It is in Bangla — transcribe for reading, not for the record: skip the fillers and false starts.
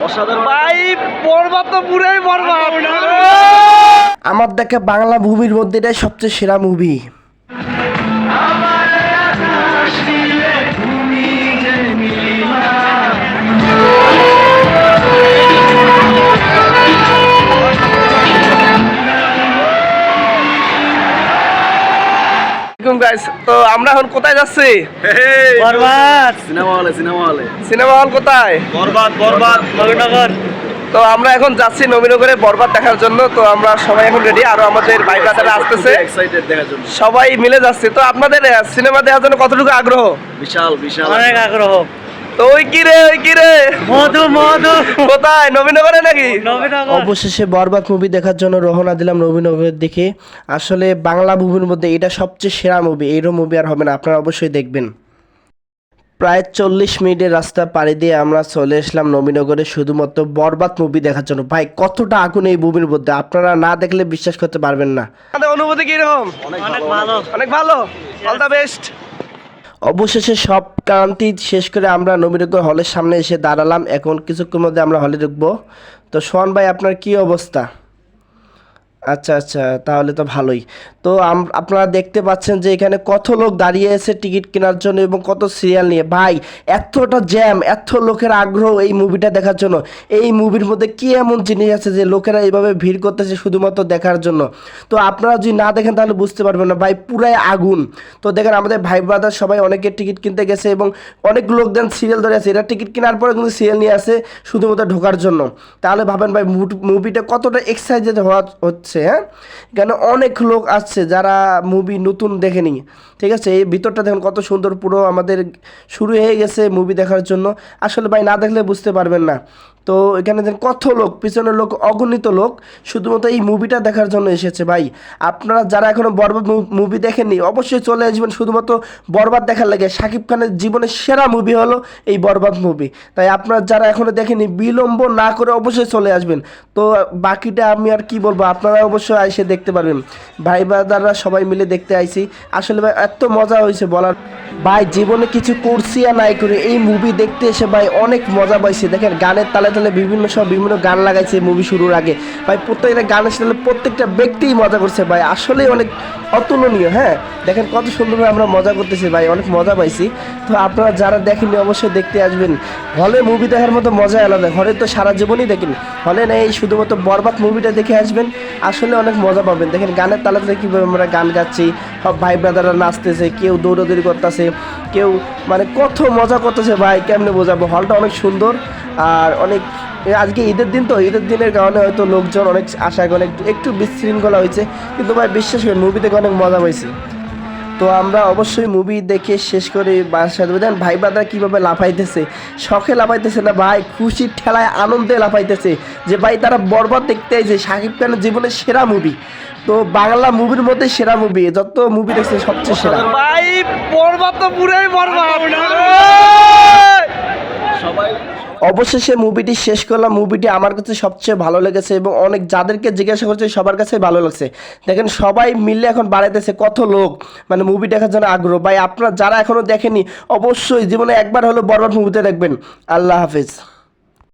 ভাই বরবাদ তো পুরাই বরবাদ। আমার দেখা বাংলা মুভির মধ্যে এটাই সবচেয়ে সেরা মুভি। তো আমরা এখন কোথায় যাচ্ছি? বরবাদ সিনেমা হল কোথায়? নবীনগর। তো আমরা এখন যাচ্ছি নবীনগরে বরবাদ দেখার জন্য। তো আমরা সবাই এখন রেডি, আরো আমাদের ভাই ব্রাদাররা আসতেছে, সবাই মিলে যাচ্ছে। তো আপনাদের সিনেমা দেখার জন্য কতটুকু আগ্রহ? বিশাল অনেক আগ্রহ। তো ওই কি রে মধু কোথায়? নবীনগরে নাকি? নবীনগর। অবশেষে বরবাদ মুভি দেখার জন্য রওনা দিলাম নবীনগরের দিকে। আসলে বাংলা মুভির মধ্যে এটা সবচেয়ে সেরা মুভি, এইরকম মুভি আর হবে না, আপনারা অবশ্যই দেখবেন। প্রায় 40 মিনিটের রাস্তা পাড়ি দিয়ে আমরা চলে আসলাম নবীনগরে শুধুমাত্র বরবাদ মুভি দেখার জন্য। ভাই কতটা আগুন এই মুভির মধ্যে, আপনারা না দেখলে বিশ্বাস করতে পারবেন না। অনুভূতি কিরকম? অনেক ভালো। All the best. অবশেষে সব ক্লান্তি শেষ করে আমরা নবীনগর হলের সামনে এসে দাঁড়ালাম। এখন কিছুক্ষণ মধ্যে আমরা হলে ঢুকবো। তো সোহান ভাই, আপনার কি অবস্থা? আচ্ছা, তাহলে তো ভালোই। তো আপনারা দেখতে পাচ্ছেন যে এখানে কত লোক দাঁড়িয়ে আছে টিকিট কেনার জন্য এবং কত সিরিয়াল নিয়ে। ভাই এতটা জ্যাম, এত লোকের আগ্রহ এই মুভিটা দেখার জন্য। এই মুভির মধ্যে কি এমন জিনিস আছে যে লোকেরা এইভাবে ভিড় করতেছে শুধুমাত্র দেখার জন্য? তো আপনারা যদি না দেখেন তাহলে বুঝতে পারবেন না। ভাই পুরাই আগুন। তো দেখেন আমাদের ভাই ব্রাদার সবাই অনেকে টিকিট কিনতে গেছে এবং অনেক লোকজন সিরিয়াল ধরে আছে। এরা টিকিট কেনার পরে কিন্তু সিরিয়াল নিয়ে আসে শুধুমাত্র ঢোকার জন্য। তাহলে ভাবেন ভাই মুভিটা কতটা এক্সাইটেড হচ্ছে। হ্যাঁ, এখানে অনেক লোক আসছে যারা মুভি নতুন দেখেনি। ঠিক আছে, এই ভিতরটা দেখুন কত সুন্দর, পুরো আমাদের শুরু হয়ে গেছে মুভি দেখার জন্য। আসলে ভাই না দেখলে বুঝতে পারবেন না। তো এখানে দেখেন কত লোক, পিছনের লোক অগণিত লোক শুধুমাত্র এই মুভিটা দেখার জন্য এসেছে। ভাই আপনারা যারা এখনো বরবাদ মুভি দেখেননি অবশ্যই চলে আসবেন শুধুমাত্র বরবাদ দেখার লাগে। শাকিব খানের জীবনের সেরা মুভি হলো এই বরবাদ মুভি। তাই আপনারা যারা এখনো দেখেননি বিলম্ব না করে অবশ্যই চলে আসবেন। তো বাকিটা আমি আর কি বলবো, আপনারা অবশ্যই এসে দেখতে পারবেন। ভাই ব্রাদাররা সবাই মিলে দেখতে আইছি। আসলে ভাই এত মজা হয়েছে বলার। ভাই জীবনে কিছু করছি আর নাই করে এই মুভি দেখতে এসে ভাই অনেক মজা পাইছি। দেখেন গানের তালে তালে বিভিন্ন গান লাগাইছে মুভি শুরুর আগে। ভাই প্রত্যেকটা গানের সাথে প্রত্যেকটা ব্যক্তিই মজা করছে। ভাই আসলেই অনেক অতুলনীয়। হ্যাঁ, দেখেন কত সুন্দরভাবে আমরা মজা করতেছি। ভাই অনেক মজা পাইছি। তো আপনারা যারা দেখেননি অবশ্যই দেখতে আসবেন। হলে মুভি দেখার মতো মজা আলাদা। হলে তো সারা জীবনই দেখেন, হলে নেই, শুধুমাত্র বরবাদ মুভিটা দেখে আসবেন। আসলে অনেক মজা পাবেন। দেখেন গানের তালে তালে কীভাবে আমরা গান গাচ্ছি, সব ভাই ব্রাদাররা নাচতেছে, কেউ দৌড়াদৌড়ি করতেছে, কেউ মানে কত মজা করতেছে। ভাই কেমনে বোঝাবো, হলটা অনেক সুন্দর। আর অনেক আজকে ঈদের দিন, তো ঈদের দিনের কারণে হয়তো লোকজন অনেক আশা করে একটু বিশৃঙ্খলা হয়েছে, কিন্তু ভাই বিশ্বাস করেন মুভি দেখে অনেক মজা পাইছি। তো আমরা অবশ্যই মুভি দেখে শেষ করে বাসায় দেন। ভাই ব্রাদার কীভাবে লাফাইতেছে, শখে লাফাইতেছে না ভাই, খুশির ঠেলায় আনন্দে লাফাইতেছে যে ভাই তারা বরবাদ দেখতে আইছে। শাকিব খানের জীবনের সেরা মুভি, তো বাংলা মুভির মধ্যে সেরা মুভি, যত মুভি দেখছে সবচেয়ে সেরা। ভাই বরবাদ তো পুরাই বরবাদ। অবশেষে মুভিটি শেষ করলাম। মুভিটি আমার কাছে সবচেয়ে ভালো লেগেছে এবং অনেক যাদেরকে জিজ্ঞাসা করছে সবার কাছে ভালো লাগছে। দেখেন সবাই মিলে এখন বাড়াইতেছে, কত লোক মানে মুভি দেখার জন্য আগ্রহ। ভাই আপনারা যারা এখনো দেখেনি অবশ্যই জীবনে একবার হলো বরবাদ মুভিতে দেখবেন। আল্লাহ হাফেজ।